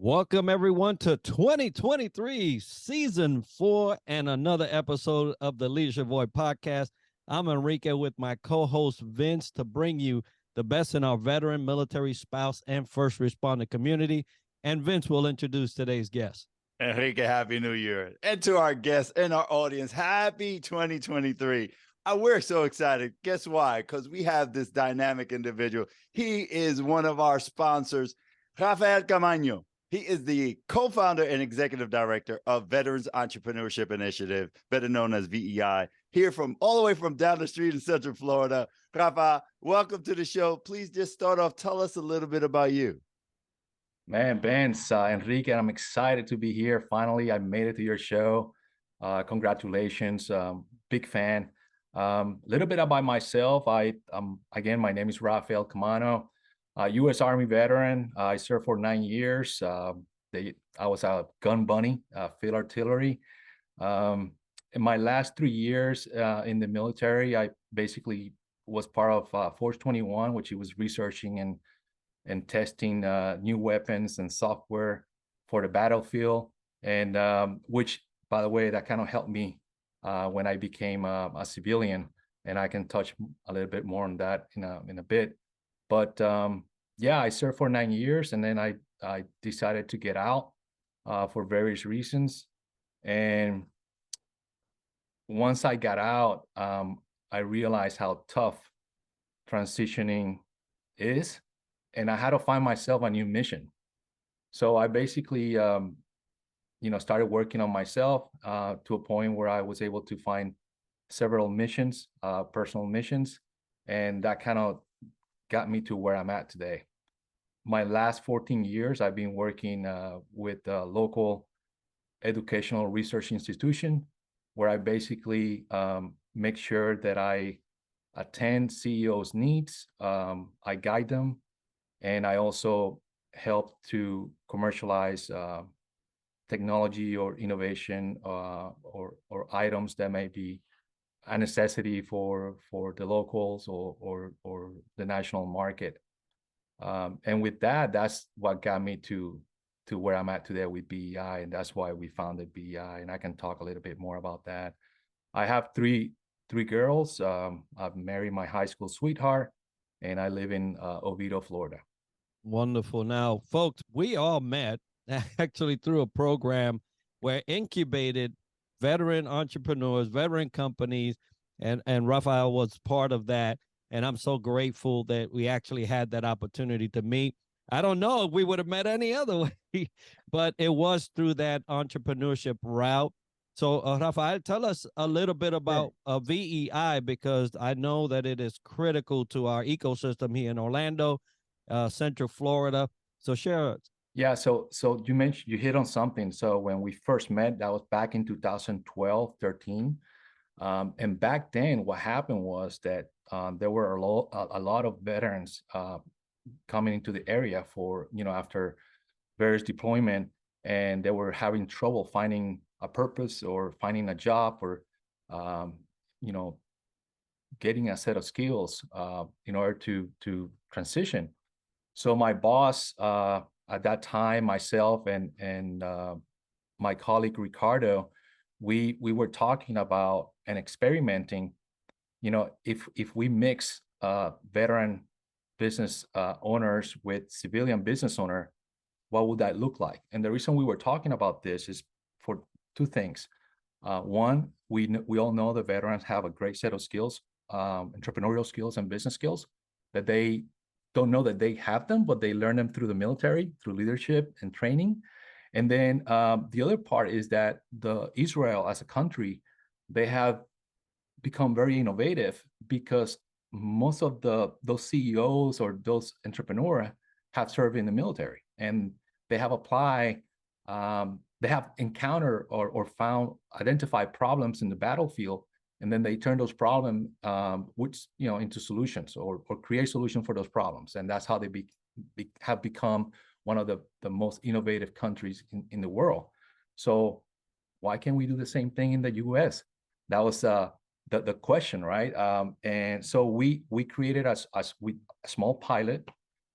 Welcome, everyone, to 2023, Season 4, and another episode of the Leadership Void podcast. I'm Enrique with my co-host, Vince, to bring you the best in our veteran, military, spouse, and first responder community. And Vince will introduce today's guest. Enrique, Happy New Year. And to our guests and our audience, Happy 2023. We're so excited. Guess why? Because we have this dynamic individual. He is one of our sponsors, Rafael Caamaño. He is the co-founder and executive director of Veterans Entrepreneurship Initiative, better known as VEI, here from all the way from down the street in Central Florida. Rafa, welcome to the show. Please just start off. Tell us a little bit about you. Man, Vince, Enrique, I'm excited to be here. Finally, I made it to your show. Congratulations. Big fan. Little bit about myself. Again, my name is Rafael Caamaño. U.S. Army veteran. I served for 9 years. I was a gun bunny, field artillery. In my last 3 years in the military, I basically was part of Force 21, which was researching and testing new weapons and software for the battlefield, and which, by the way, that kind of helped me when I became a civilian, and I can touch a little bit more on that in a bit. But yeah, I served for 9 years, and then I decided to get out for various reasons. And once I got out, I realized how tough transitioning is, and I had to find myself a new mission. So I basically, started working on myself to a point where I was able to find several missions, personal missions, and that kind of got me to where I'm at today. My last 14 years, I've been working with a local educational research institution, where I basically make sure that I attend CEOs' needs, I guide them, and I also help to commercialize technology or innovation or items that may be a necessity for the locals or the national market. And with that, that's what got me to where I'm at today with BEI, and that's why we founded BEI. And I can talk a little bit more about that. I have three girls. I've married my high school sweetheart, and I live in Oviedo, Florida. Wonderful. Now, folks, we all met actually through a program where incubated veteran entrepreneurs, veteran companies, and Rafael was part of that. And I'm so grateful that we actually had that opportunity to meet. I don't know if we would have met any other way, but it was through that entrepreneurship route. So, Rafael, tell us a little bit about VEI, because I know that it is critical to our ecosystem here in Orlando, Central Florida. So share. Yeah, so you hit on something. So when we first met, that was back in 2012, 13. And back then, what happened was that there were a lot of veterans coming into the area for, after various deployment, and they were having trouble finding a purpose or finding a job or, getting a set of skills in order to transition. So my boss at that time, myself and my colleague Ricardo, we were talking about and experimenting, if we mix veteran business owners with civilian business owner, what would that look like? And the reason we were talking about this is for two things. One, we all know the veterans have a great set of skills, entrepreneurial skills and business skills, that they don't know that they have them, but they learn them through the military, through leadership and training. And then the other part is that Israel as a country, they have become very innovative, because most of those CEOs or those entrepreneurs have served in the military, and they have applied, they have encountered or identified problems in the battlefield, and then they turn those problems, into solutions or create solutions for those problems, and that's how they have become one of the most innovative countries in the world. So why can't we do the same thing in the U.S.? That was the question, right? And so we created a small pilot.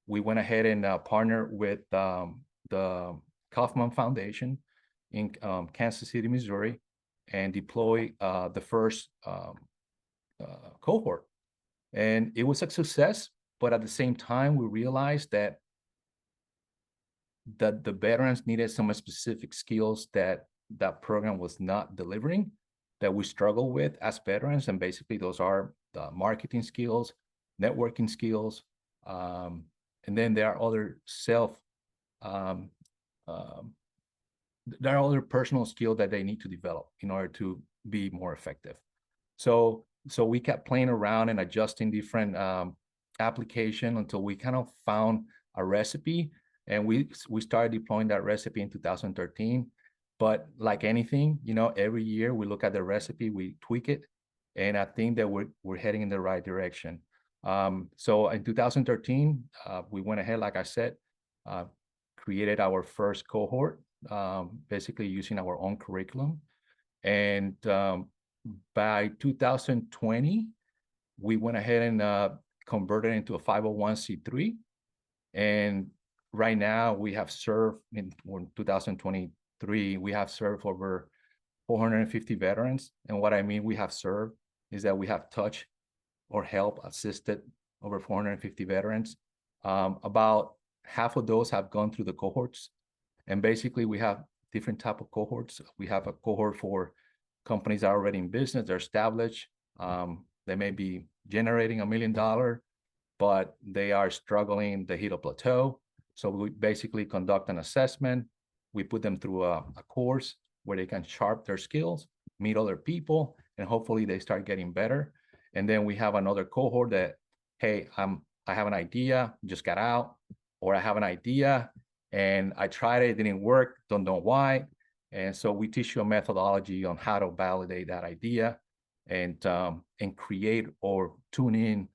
We went ahead and partnered with the Kaufman Foundation in Kansas City, Missouri, and deploy the first cohort. And it was a success, but at the same time, we realized that the veterans needed some specific skills that that program was not delivering, that we struggle with as veterans. And basically those are the marketing skills, networking skills, and then there are other there are other personal skills that they need to develop in order to be more effective. So we kept playing around and adjusting different application until we kind of found a recipe, and we started deploying that recipe in 2013. But like anything, every year we look at the recipe, we tweak it, and I think that we're heading in the right direction. So in 2013, we went ahead, like I said, created our first cohort, basically using our own curriculum. And by 2020, we went ahead and converted into a 501c3. And right now we have served, in 2023, we have served over 450 veterans. And what I mean we have served is that we have touched or helped, assisted over 450 veterans. About half of those have gone through the cohorts. And basically we have different type of cohorts. We have a cohort for companies that are already in business, they're established. They may be generating $1 million, but they are struggling, they hit a plateau. So we basically conduct an assessment. We put them through a course where they can sharpen their skills, meet other people, and hopefully they start getting better. And then we have another cohort that, hey, I have an idea, just got out, or I have an idea and I tried it, didn't work, don't know why. And so we teach you a methodology on how to validate that idea and create or tune in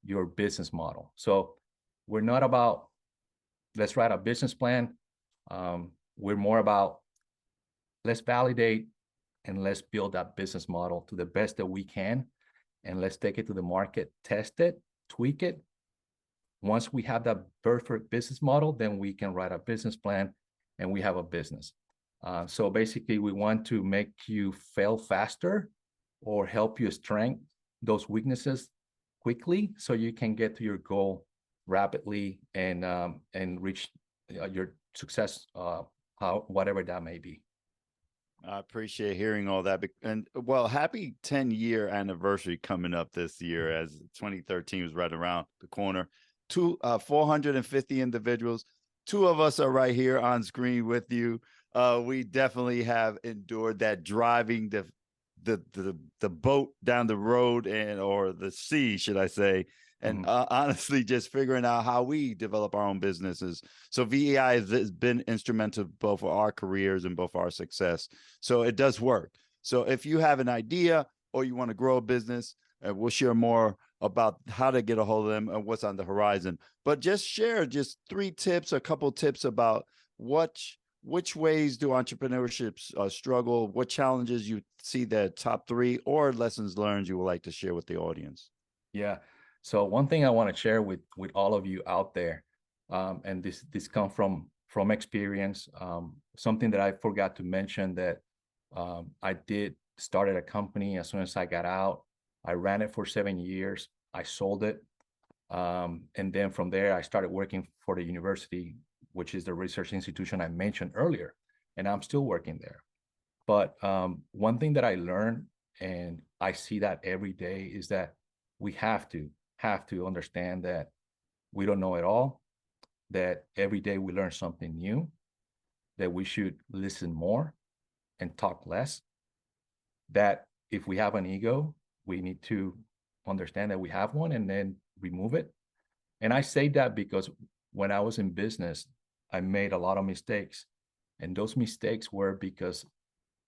your business model. So we're not about, let's write a business plan. We're more about, let's validate and let's build that business model to the best that we can. And let's take it to the market, test it, tweak it. Once we have that perfect business model, then we can write a business plan and we have a business. So basically we want to make you fail faster or help you strengthen those weaknesses quickly so you can get to your goal rapidly and reach your success, whatever that may be. I appreciate hearing all that. And well, happy 10-year anniversary coming up this year, as 2013 was right around the corner. 450 individuals. 2 of us are right here on screen with you. We definitely have endured that, driving the boat down the road or the sea, should I say, and honestly, just figuring out how we develop our own businesses. So VEI has been instrumental both for our careers and both our success. So it does work. So if you have an idea or you want to grow a business, we'll share more about how to get a hold of them and what's on the horizon. But just share 3 tips, a couple tips about which ways do entrepreneurships struggle, what challenges you see, the top 3, or lessons learned you would like to share with the audience. Yeah. So one thing I want to share with all of you out there, and this comes from experience, something that I forgot to mention, that I started a company as soon as I got out. I ran it for 7 years. I sold it. And then from there, I started working for the university, which is the research institution I mentioned earlier. And I'm still working there. But one thing that I learned, and I see that every day, is that we have to understand that we don't know it all, that every day we learn something new, that we should listen more and talk less, that if we have an ego, we need to understand that we have one and then remove it. And I say that because when I was in business, I made a lot of mistakes. And those mistakes were because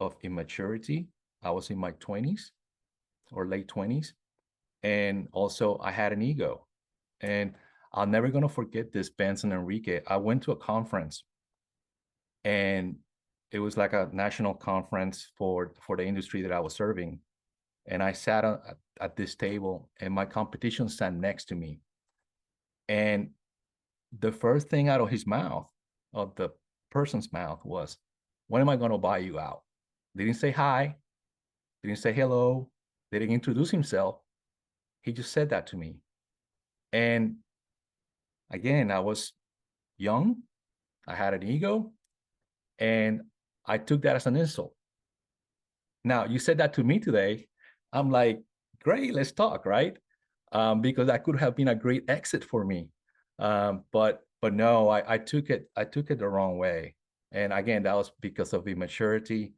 of immaturity. I was in my 20s or late 20s. And also I had an ego. And I'm never going to forget this, Benz and Enrique. I went to a conference, and it was like a national conference for the industry that I was serving. And I sat at this table, and my competition sat next to me. And the first thing out of his mouth, of the person's mouth was, when am I going to buy you out? Didn't say hi, didn't say hello, didn't introduce himself. He just said that to me. And again, I was young, I had an ego, and I took that as an insult. Now, you said that to me today. I'm like, great, let's talk, right? Because that could have been a great exit for me. But no, I took it the wrong way. And again, that was because of immaturity,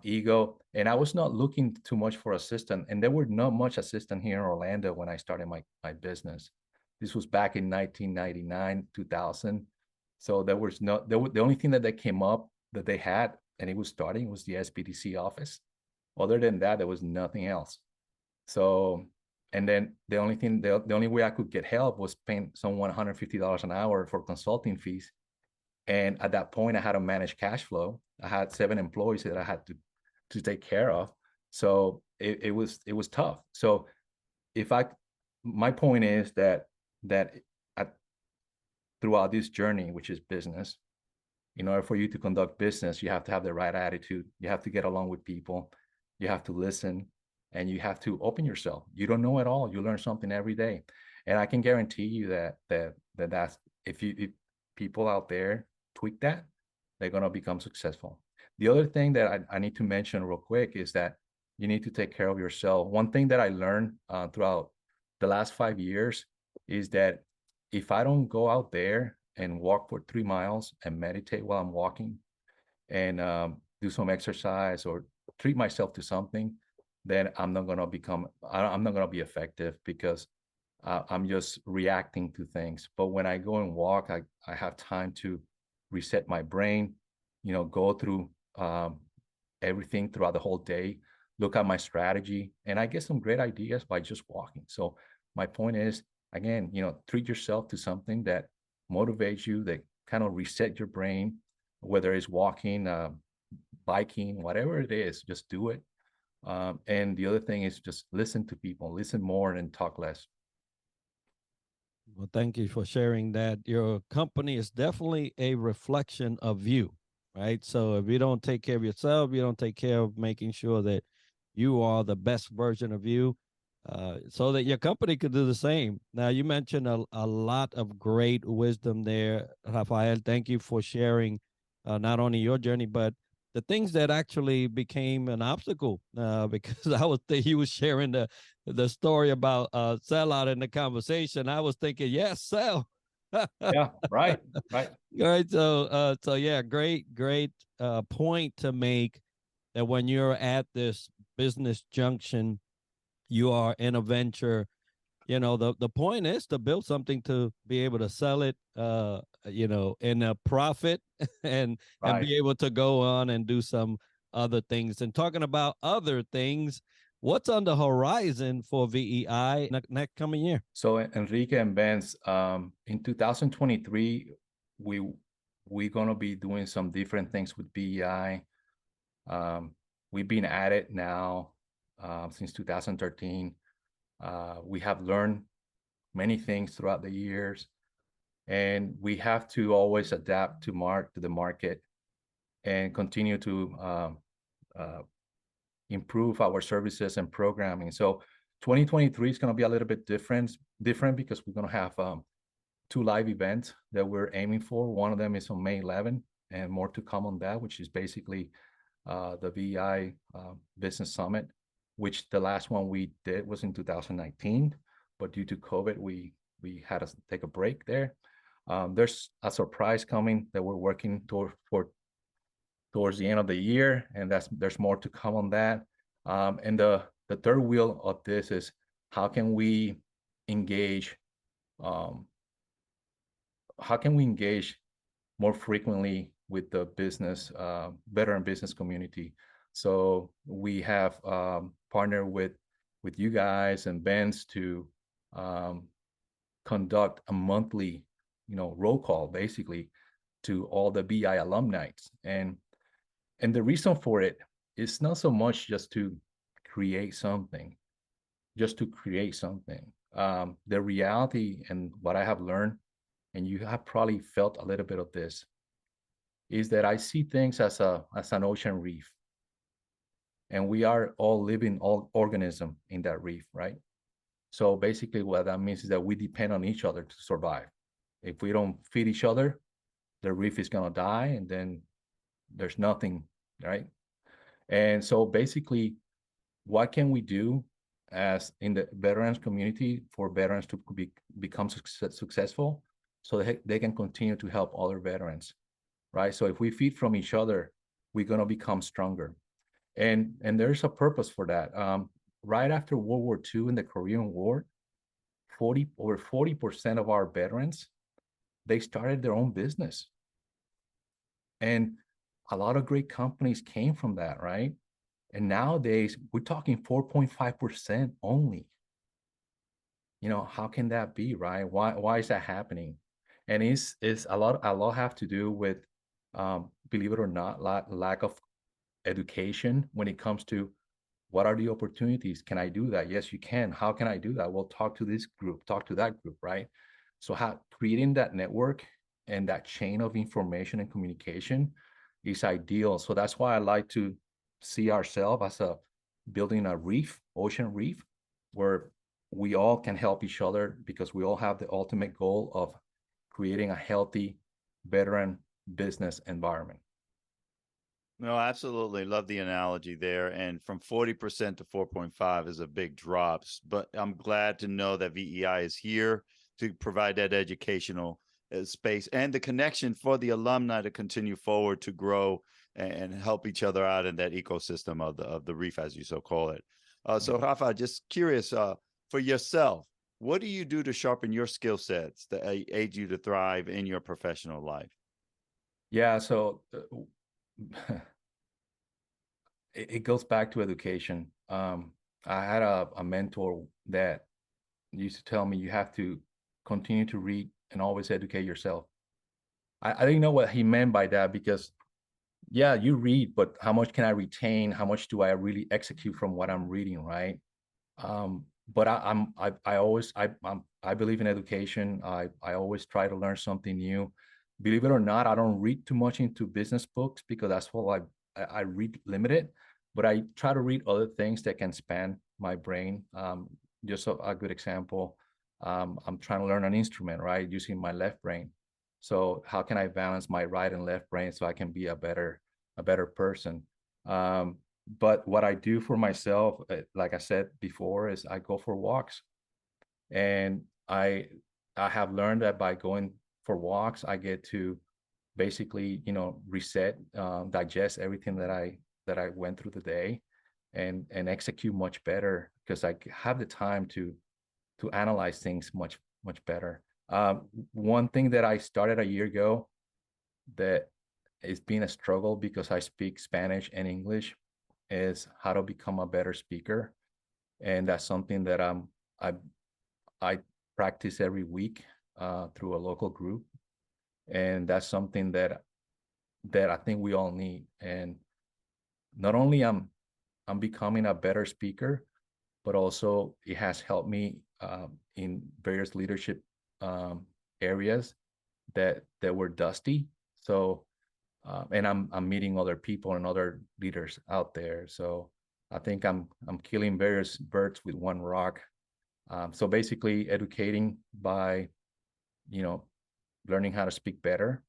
ego, and I was not looking too much for assistant. And there were not much assistant here in Orlando when I started my business. This was back in 1999, 2000. So there was the only thing that they came up that they had, and it was starting, was the SBDC office. Other than that, there was nothing else. So, and then the only way I could get help was paying someone $150 an hour for consulting fees. And at that point, I had to manage cash flow. I had 7 employees that I had to take care of. So it was tough. So my point is that throughout this journey, which is business, in order for you to conduct business, you have to have the right attitude. You have to get along with people. You have to listen, and you have to open yourself. You don't know it all. You learn something every day. And I can guarantee you that's if people out there tweak that, they're going to become successful. The other thing that I need to mention real quick is that you need to take care of yourself. One thing that I learned throughout the last 5 years is that if I don't go out there and walk for 3 miles and meditate while I'm walking, and do some exercise or treat myself to something, then I'm not going to be effective, because I'm just reacting to things. But when I go and walk, I have time to reset my brain, go through everything throughout the whole day, look at my strategy, and I get some great ideas by just walking. So my point is, again, treat yourself to something that motivates you, that kind of reset your brain, whether it's walking, biking, whatever it is, just do it. And the other thing is just listen to people, listen more and talk less. Well, thank you for sharing that. Your company is definitely a reflection of you, right? So if you don't take care of yourself, you don't take care of making sure that you are the best version of you, so that your company could do the same. Now, you mentioned a lot of great wisdom there, Rafael. Thank you for sharing not only your journey, but the things that actually became an obstacle, because he was sharing the story about sellout in the conversation. I was thinking, yes, sell. Yeah, right. Right. So yeah, great point to make, that when you're at this business junction, you are in a venture. The point is to build something to be able to sell it, in a profit, and Right. be able to go on and do some other things. And talking about other things, what's on the horizon for VEI next coming year? So Enrique and Benz, in 2023, we're gonna be doing some different things with VEI. We've been at it now since 2013. We have learned many things throughout the years, and we have to always adapt to the market and continue to improve our services and programming. So 2023 is going to be a little bit different because we're going to have 2 live events that we're aiming for. One of them is on May 11, and more to come on that, which is basically the VEI Business Summit, which the last one we did was in 2019, but due to COVID, we had to take a break there. There's a surprise coming that we're working towards the end of the year, and there's more to come on that. And the third wheel of this is, how can we engage more frequently with the business veteran business community. So we have partnered with you guys and Ben's to conduct a monthly roll call, basically, to all the VEI alumni. And the reason for it is not so much just to create something. The reality, and what I have learned, and you have probably felt a little bit of this, is that I see things as an ocean reef, and we are all living all organism in that reef, right? So basically what that means is that we depend on each other to survive. If we don't feed each other, the reef is going to die, and then there's nothing, right? And so basically, what can we do as in the veterans community for veterans to become successful so they can continue to help other veterans, right? So if we feed from each other, we're going to become stronger. And there's a purpose for that. Right after World War II in the Korean War, over 40% of our veterans, they started their own business. And a lot of great companies came from that, right? And nowadays, we're talking 4.5% only. You know, how can that be, right? Why is that happening? And it's a lot have to do with, believe it or not, lack of education when it comes to what are the opportunities. Can I do that? Yes, you can. How can I do that? Well, talk to this group, talk to that group, right? So creating that network and that chain of information and communication is ideal. So that's why I like to see ourselves as building a reef, ocean reef, where we all can help each other because we all have the ultimate goal of creating a healthy veteran business environment. No, absolutely. Love the analogy there. And from 40% to 4.5 is a big drop. But I'm glad to know that VEI is here to provide that educational space and the connection for the alumni to continue forward, to grow and help each other out in that ecosystem of the reef, as you so call it. So Rafa, just curious, for yourself, what do you do to sharpen your skill sets that aid you to thrive in your professional life? Yeah, so it goes back to education. I had a mentor that used to tell me you have to continue to read and always educate yourself. I didn't know what he meant by that, because yeah, you read, but how much can I retain? How much do I really execute from what I'm reading, right? But I believe in education. I always try to learn something new. Believe it or not, I don't read too much into business books because that's what I read limited, but I try to read other things that can span my brain. Just a good example, I'm trying to learn an instrument, right, using my left brain. So how can I balance my right and left brain so I can be a better person? But what I do for myself, like I said before, is I go for walks. And I have learned that by going for walks, I get to basically, reset, digest everything that I went through the day, and execute much better because I have the time to analyze things much better. One thing that I started a year ago that is being a struggle because I speak Spanish and English is how to become a better speaker. And that's something that I practice every week through a local group. And that's something that I think we all need. And not only I'm becoming a better speaker, but also it has helped me in various leadership areas that were dusty. So and I'm meeting other people and other leaders out there. So I think I'm killing various birds with one rock. So basically, educating by, learning how to speak better.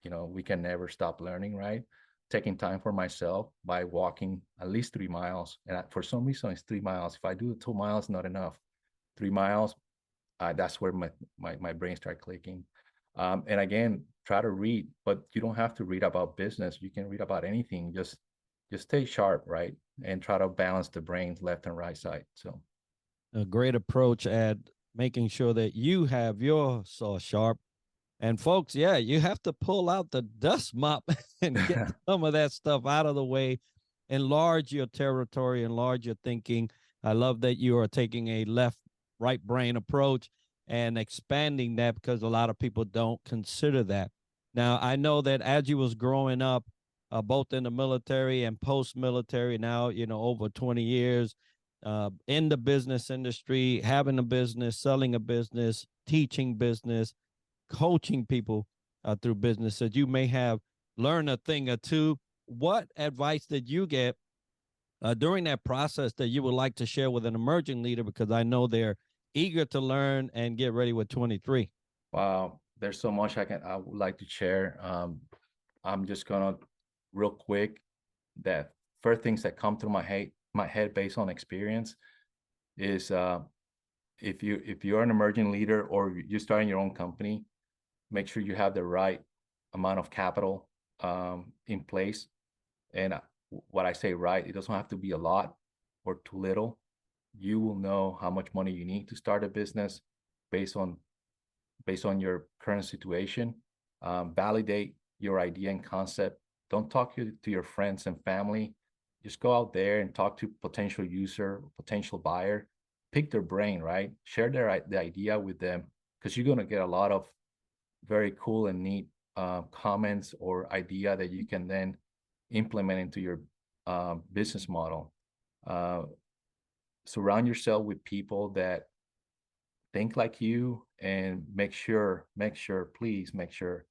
We can never stop learning, right? Taking time for myself by walking at least 3 miles, and for some reason it's 3 miles. If I do 2 miles, not enough. 3 miles, that's where my brain started clicking. And again, try to read, but you don't have to read about business. You can read about anything. Just stay sharp, right? And try to balance the brain left and right side. So a great approach at making sure that you have your saw sharp. And folks, yeah, you have to pull out the dust mop and get some of that stuff out of the way. Enlarge your territory, enlarge your thinking. I love that you are taking a left right brain approach and expanding that, because a lot of people don't consider that. Now, I know that as you was growing up, both in the military and post-military, now, over 20 years in the business industry, having a business, selling a business, teaching business, coaching people through business, that you may have learn a thing or two. What advice did you get during that process that you would like to share with an emerging leader? Because I know they're eager to learn and get ready with 23. Wow, there's so much I would like to share. I'm just gonna real quick that first things that come through my head based on experience is if you're an emerging leader or you're starting your own company, make sure you have the right amount of capital in place. And what I say right, it doesn't have to be a lot or too little. You will know how much money you need to start a business based on your current situation. Validate your idea and concept. Don't talk to your friends and family. Just go out there and talk to potential user, potential buyer. Pick their brain, right? Share the idea with them, because you're gonna get a lot of very cool and neat comments or idea that you can then implement into your business model. Uh, Surround yourself with people that think like you, and please make sure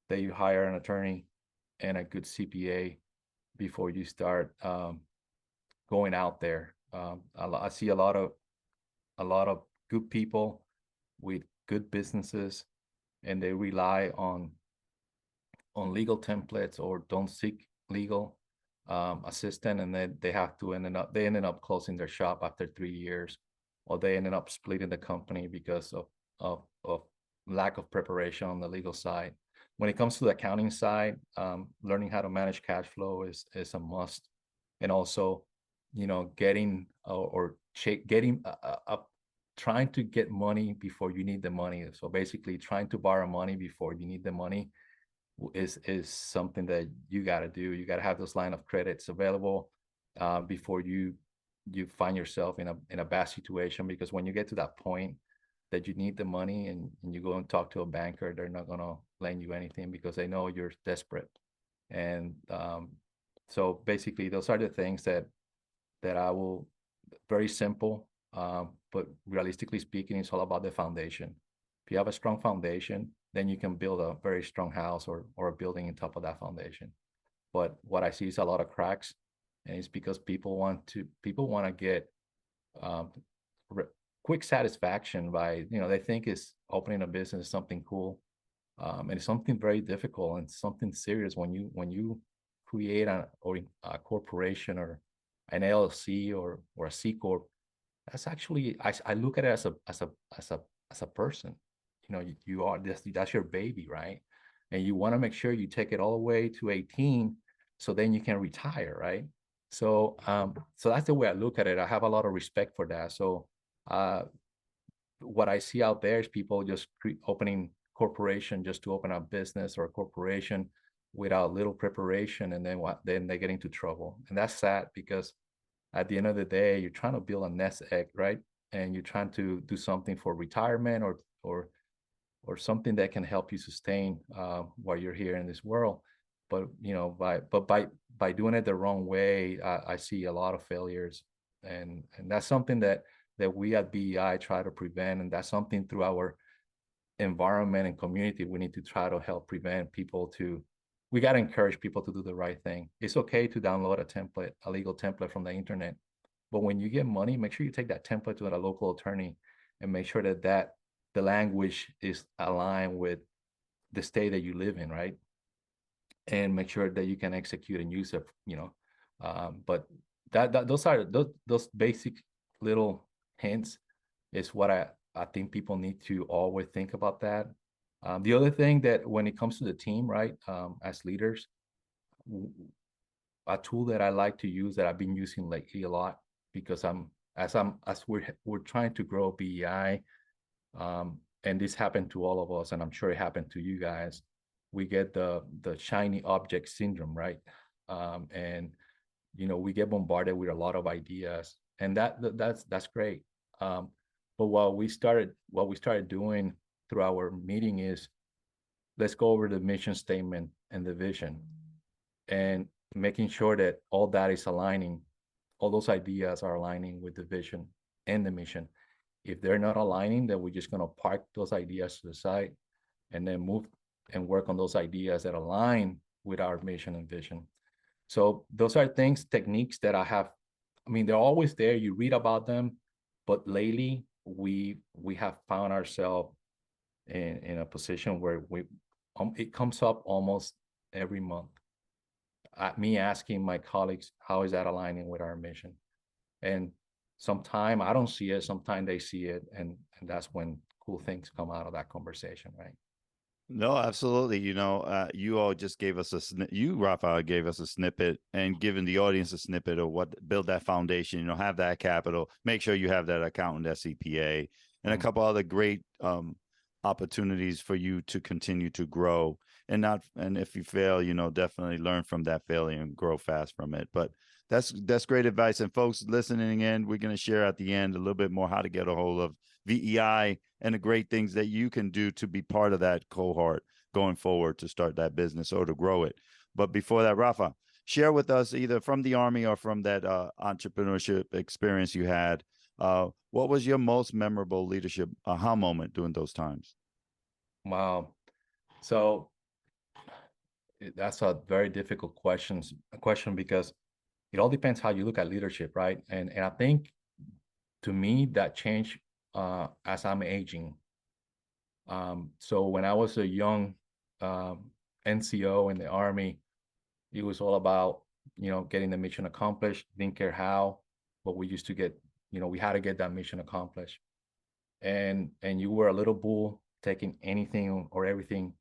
that you hire an attorney and a good CPA before you start going out there. I see a lot of good people with good businesses, and they rely on legal templates or don't seek legal assistant, and then they ended up closing their shop after 3 years, or they ended up splitting the company because of lack of preparation on the legal side. When it comes to the accounting side, learning how to manage cash flow is a must, and also, getting trying to get money before you need the money. So basically, trying to borrow money before you need the money is something that you got to do. You got to have those line of credits available before you find yourself in a bad situation, because when you get to that point that you need the money, and you go and talk to a banker, they're not going to lend you anything because they know you're desperate. And so basically, those are the things that I will, very simple, but realistically speaking, it's all about the foundation. If you have a strong foundation, then you can build a very strong house or a building on top of that foundation. But what I see is a lot of cracks, and it's because people want to get quick satisfaction by, they think is opening a business is something cool, and it's something very difficult and something serious when you create a corporation or an LLC or a C corp. That's actually, I look at it as a person. You are that's your baby, right? And you want to make sure you take it all the way to 18, so then you can retire, right? So so that's the way I look at it. I have a lot of respect for that. So what I see out there is people just opening corporation just to open a business or a corporation without little preparation, and then they get into trouble. And that's sad, because at the end of the day, you're trying to build a nest egg, right? And you're trying to do something for retirement or something that can help you sustain while you're here in this world. But by doing it the wrong way, I see a lot of failures, and that's something that we at BEI try to prevent, and that's something through our environment and community we need to try to help prevent people to. We got to encourage people to do the right thing. It's okay to download a legal template from the internet, but when you get money, make sure you take that template to a local attorney and make sure that the language is aligned with the state that you live in, right? And make sure that you can execute and use it, but those basic little hints is what I think people need to always think about that. The other thing that when it comes to the team, right, as leaders, a tool that I like to use that I've been using lately a lot, because as we're trying to grow BEI, and this happened to all of us, and I'm sure it happened to you guys. We get the shiny object syndrome, right? And we get bombarded with a lot of ideas, and that's great. But what we started doing through our meeting is, let's go over the mission statement and the vision, and making sure that all that is aligning, all those ideas are aligning with the vision and the mission. If they're not aligning, then we're just going to park those ideas to the side and then move and work on those ideas that align with our mission and vision. So those are things, techniques that I have. I mean, they're always there. You read about them, but lately we have found ourselves in a position where it comes up almost every month. Me asking my colleagues, how is that aligning with our mission? And sometime I don't see it, sometimes they see it, and that's when cool things come out of that conversation, right? No, absolutely. You all just gave us Rafael, gave us a snippet and given the audience a snippet of what build that foundation, have that capital, make sure you have that accountant, that CPA, and a couple other great opportunities for you to continue to grow and if you fail, definitely learn from that failure and grow fast from it. But that's great advice. And folks listening in, we're going to share at the end a little bit more how to get a hold of VEI and the great things that you can do to be part of that cohort going forward to start that business or to grow it. But before that, Rafa, share with us either from the Army or from that entrepreneurship experience you had. What was your most memorable leadership aha moment during those times? Wow. So that's a very difficult question because it all depends how you look at leadership, right? And I think to me that changed as I'm aging. So when I was a young NCO in the Army, it was all about, getting the mission accomplished. Didn't care how, but we used to get, we had to get that mission accomplished. And you were a little bull taking anything or everything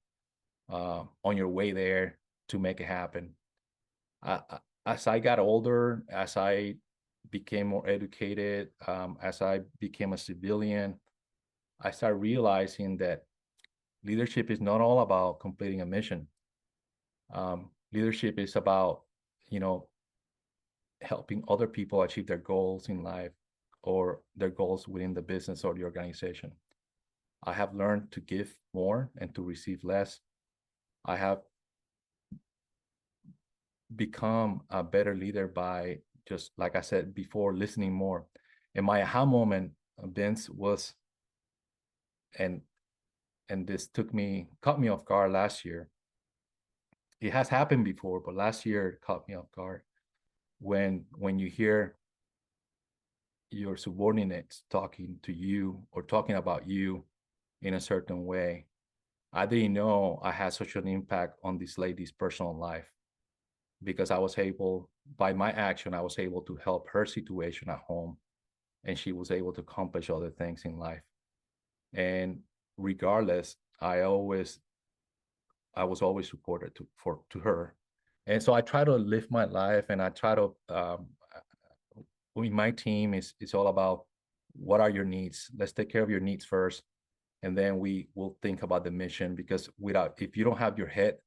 on your way there to make it happen. As I got older, as I became more educated, as I became a civilian, I started realizing that leadership is not all about completing a mission. Leadership is about, helping other people achieve their goals in life or their goals within the business or the organization. I have learned to give more and to receive less. I have become a better leader by just, like I said before, listening more. And my aha moment, Vince, was, and this caught me off guard last year. It has happened before, but last year it caught me off guard when you hear your subordinates talking to you or talking about you in a certain way. I didn't know I had such an impact on this lady's personal life because by my action, I was able to help her situation at home, and she was able to accomplish other things in life. And regardless, I was always supported to her. And so I try to live my life, and I try to, with my team, it's all about what are your needs? Let's take care of your needs first. And then we will think about the mission, because if you don't have your head,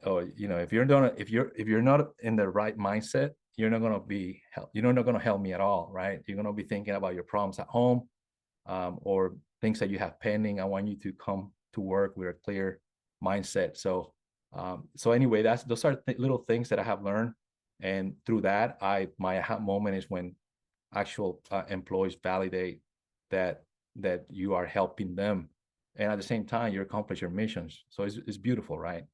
or if you're not in the right mindset, you're not going to help me at all, right? You're going to be thinking about your problems at home, or things that you have pending. I want you to come to work with a clear mindset. So anyway, those are little things that I have learned, and through that, my aha moment is when actual employees validate that you are helping them, and at the same time you accomplish your missions. So it's beautiful, right?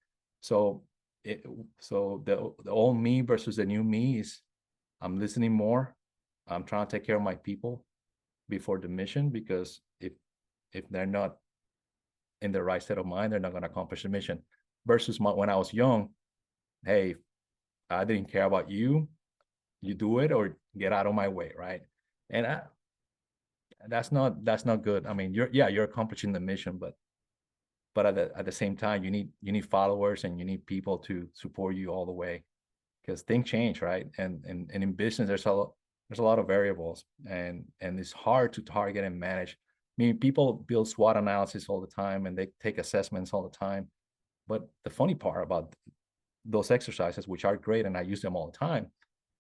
So the old me versus the new me is, I'm listening more. I'm trying to take care of my people before the mission, because if they're not in the right state of mind, they're not going to accomplish the mission. Versus when I was young, hey, I didn't care about you. You do it or get out of my way, right? And that's not good. I mean, you're accomplishing the mission, but at the same time, you need followers, and you need people to support you all the way, because things change, right? And in business, there's a lot of variables, and it's hard to target and manage. I mean, people build SWOT analysis all the time, and they take assessments all the time. But the funny part about those exercises, which are great, and I use them all the time,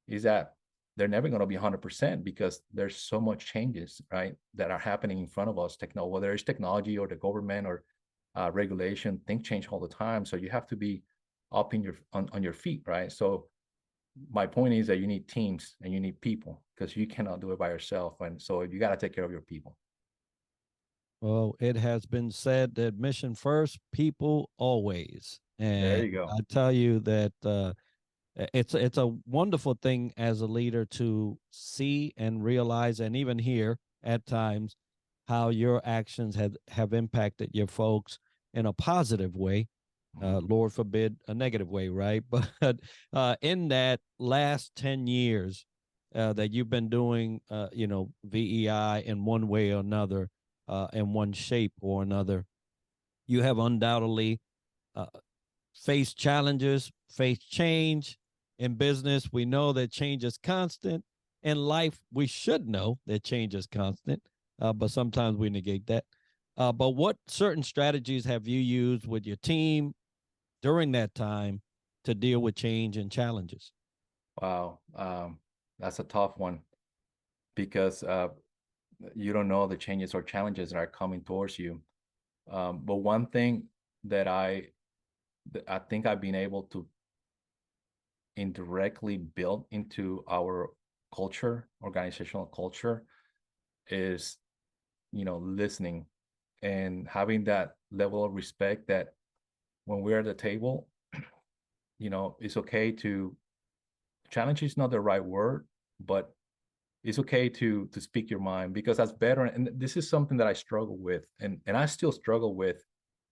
is that they're never going to be 100%, because there's so much changes, right, that are happening in front of us. Whether it's technology or the government or regulation, things change all the time. So you have to be up on your feet, right? So my point is that you need teams and you need people, because you cannot do it by yourself. And so you got to take care of your people. Well, it has been said that mission first, people always. There And you go. I tell you that it's a wonderful thing as a leader to see and realize and even hear at times how your actions have impacted your folks in a positive way. Lord forbid a negative way, right? But in that last 10 years that you've been doing, VEI in one way or another, in one shape or another, you have undoubtedly uh, faced challenges, faced change. In business, we know that change is constant. In life, we should know that change is constant, but sometimes we negate that. But what certain strategies have you used with your team during that time to deal with change and challenges? Wow. That's a tough one because you don't know the changes or challenges that are coming towards you. But one thing that I think I've been able to indirectly build into our culture, organizational culture, is, listening and having that level of respect that when we're at the table, it's okay to challenge is not the right word, but it's okay to speak your mind, because that's better. And this is something that I struggle with, and I still struggle with,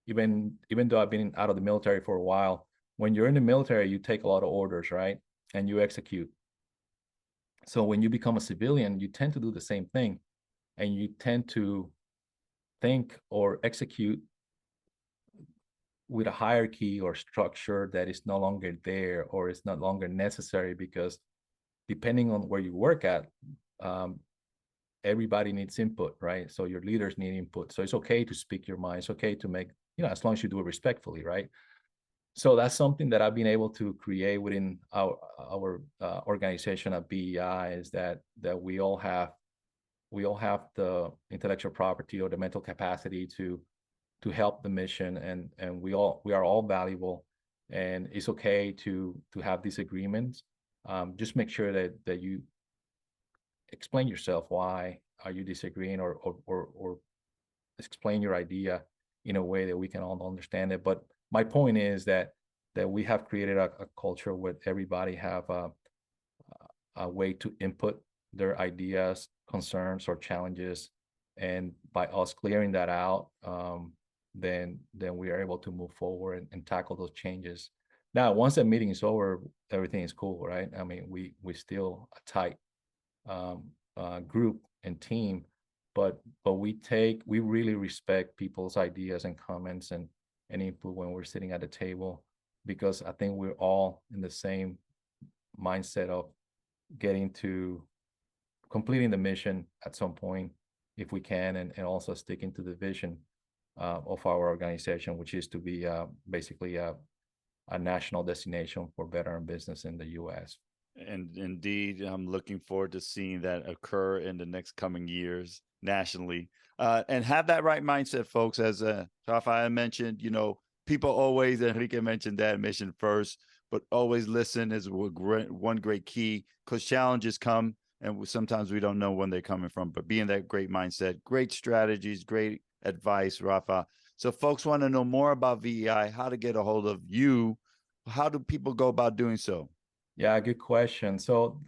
even though I've been out of the military for a while. When you're in the military, you take a lot of orders, right? And you execute. So when you become a civilian, you tend to do the same thing, and you tend to think or execute with a hierarchy or structure that is no longer there, or is no longer necessary, because depending on where you work at, um, everybody needs input, right? So your leaders need input. So it's okay to speak your mind. It's okay to make, as long as you do it respectfully, right? So that's something that I've been able to create within our organization at BEI, is that we all have the intellectual property or the mental capacity to help the mission, and we are all valuable, and it's okay to have disagreements. Just make sure that you explain yourself. Why are you disagreeing, or explain your idea in a way that we can all understand it. But my point is that we have created a culture where everybody have a way to input their ideas, concerns, or challenges, and by us clearing that out, then we are able to move forward and tackle those changes. Now, once that meeting is over, everything is cool, right? I mean, we still a tight group and team, but we really respect people's ideas and comments and input when we're sitting at the table, because I think we're all in the same mindset of getting to completing the mission at some point if we can, and also sticking to the vision of our organization, which is to be basically a national destination for veteran business in the U.S. And indeed, I'm looking forward to seeing that occur in the next coming years nationally. And have that right mindset, folks. As Rafael mentioned, people always, Enrique mentioned that, mission first, but always listen is one great key, because challenges come, and sometimes we don't know when they're coming from. But being that great mindset, great strategies, great advice, Rafa. So folks want to know more about VEI, how to get a hold of you. How do people go about doing so? Yeah, good question. So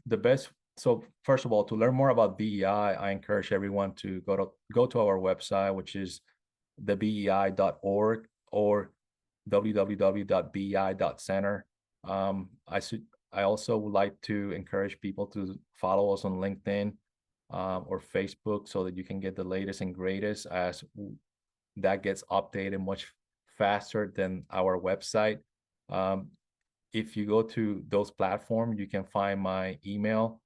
first of all, to learn more about BEI, I encourage everyone to go to our website, which is thebei.org or www.bei.center. I also would like to encourage people to follow us on LinkedIn or Facebook, so that you can get the latest and greatest, as that gets updated much faster than our website. If you go to those platforms, you can find my email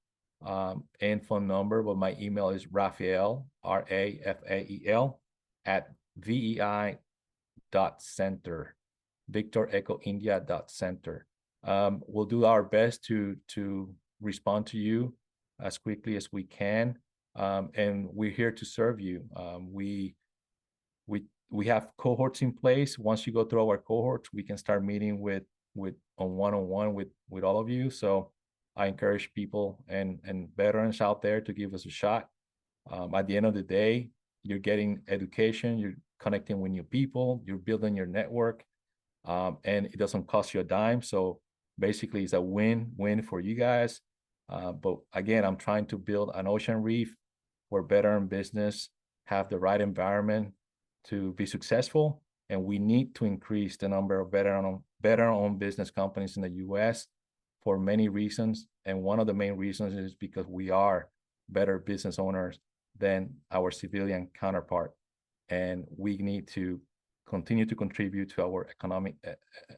and phone number. But my email is Rafael, Rafael, at vei.center, Victor Echo India.center. We'll do our best to respond to you as quickly as we can, and we're here to serve you. We have cohorts in place. Once you go through our cohorts, we can start meeting with one-on-one with all of you. So I encourage people and veterans out there to give us a shot. At the end of the day, you're getting education, you're connecting with new people, you're building your network, and it doesn't cost you a dime. So basically, it's a win-win for you guys. But again, I'm trying to build an ocean reef where veteran business have the right environment to be successful. And we need to increase the number of veteran-owned business companies in the U.S. for many reasons. And one of the main reasons is because we are better business owners than our civilian counterpart. And we need to continue to contribute to our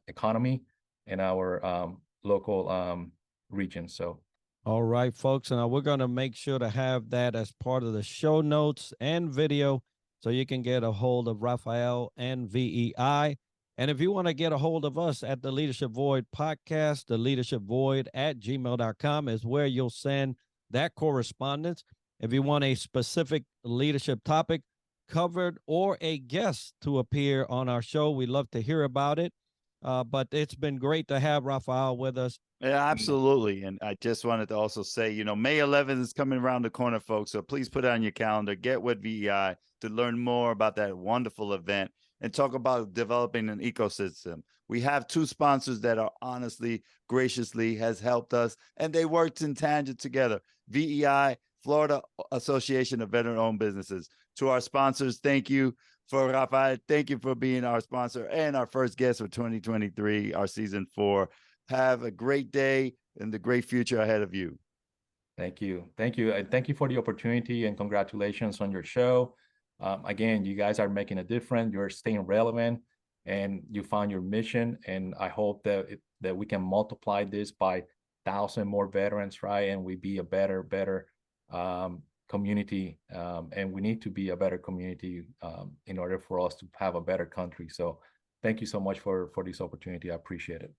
economy and our local region. So, all right, folks, and we're going to make sure to have that as part of the show notes and video so you can get a hold of Rafael and VEI. And if you want to get a hold of us at the Leadership Void podcast, the Leadership Void at gmail.com is where you'll send that correspondence. If you want a specific leadership topic covered or a guest to appear on our show, we'd love to hear about it. But it's been great to have Rafael with us. Yeah, absolutely. And I just wanted to also say, May 11th is coming around the corner, folks. So please put it on your calendar. Get with VEI to learn more about that wonderful event and talk about developing an ecosystem. We have 2 sponsors that are honestly, graciously has helped us, and they worked in tangent together. VEI, Florida Association of Veteran-Owned Businesses. To our sponsors, thank you. For Rafael, thank you for being our sponsor and our first guest for 2023, our season 4. Have a great day and the great future ahead of you. Thank you. Thank you. And thank you for the opportunity, and congratulations on your show. Again, you guys are making a difference. You're staying relevant, and you found your mission. And I hope that we can multiply this by 1,000 more veterans, right? And we be a better community. And we need to be a better community in order for us to have a better country. So thank you so much for this opportunity. I appreciate it.